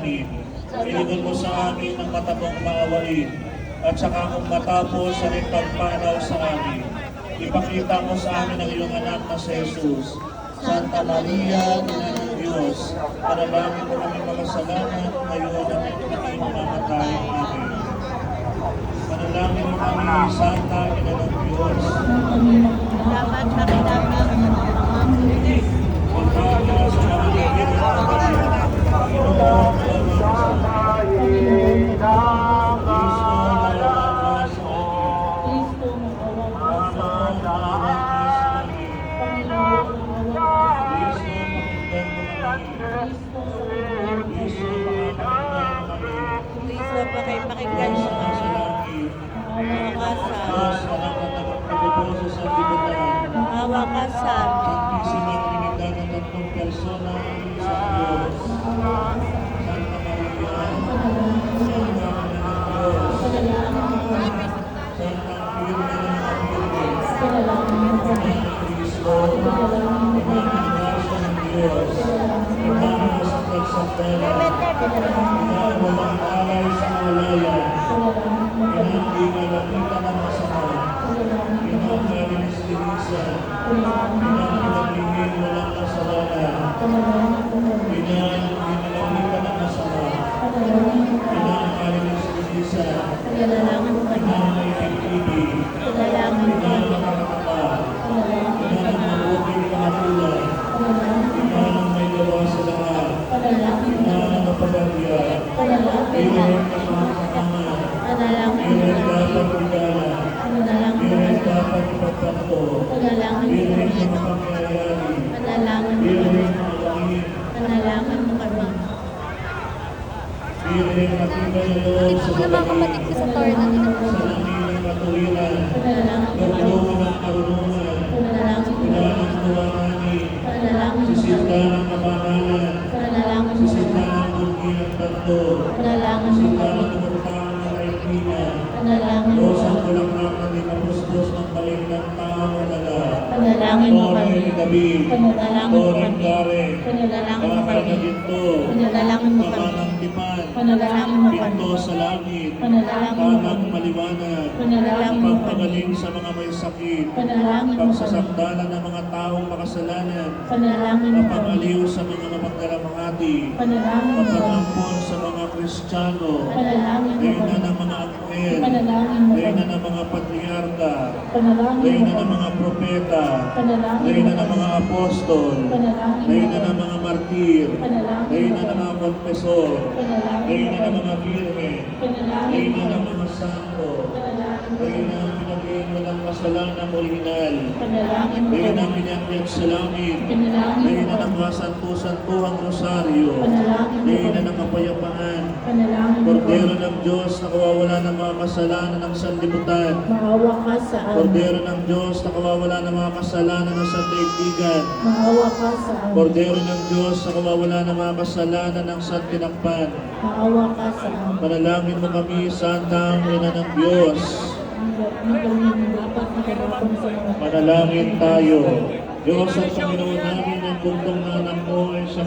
namin. Iligon mo sa amin ng matabang maawain, at saka kung matapos sa rin pagpanaw sa amin, ipakita mo sa amin ang iyong anak na si Jesus. Santa Maria, Ina ng Diyos, panalangin mo kami makasalanan ngayon at hindi mamamatay. Amen. Panalangin mo kami, Santa Ina ng Diyos. Dapat nakidama Pagkakita sa mga ligid ng pagkakas, Panginoon, pakinggan mo maawa ka sa Mga kapatid ko sa Torna nila. Panalangin mo kami. Panalangin mo kami. Panalangin mo kami. Panalangin mo kami. Panalangin mo kami. Pinto sa langit, Panalangin mo tamang kami. maliwanag, Panalangin mo kami. pagpagaling sa mga may sakit, Panalangin mo kami. pagsasakdalan ng mga taong makasalanan, Panalangin mo kami. kapag-aliw sa mga mapagdalamhati, Panalangin mo kami. kapag-ampon sa mga Kristiyano, Panalangin mo reyna kami. ng mga anghel, Panalangin mo reyna kami. ng mga patriarka, Panalangin mo reyna ng kami. mga propeta, Panalangin reyna mo ng kami. mga apostol, Panalangin mo reyna ng kami. mga martir, Panalangin mo reyna ng kami. mga konfesor, Panalangin reyna mo ng kami. mga birhen, Panalangin reyna mo ng kami. mga santo, Panalangin mo reyna kami. ng pinaging walang kasalanan original, Panalangin mo reyna kami. ng pinakyat sa langit, Panalangin mo reyna ng kami. kasanto-santuhang rosaryo, Panalangin mo reyna kami. ng kapayapaan, Panalangin mo Kordero kami. ng Diyos na kawawala ng mga kasalanan ng sanlibutan, Maawa ka sa amin. Kordero ng Diyos na kawawala ng mga kasalanan ng sandaigdigan, Maawa ka sa amin. Kordero ng Diyos na kawawala ng mga kasalanan ng santinakpan. Maawa ka sa amin. Panalangin mo kami, Santang Ina ng Diyos. Ang gawin mo dapat nakalaban sa mga Panalangin tayo. Diyos at Panginoon namin, ang bundong na anak mo ay sa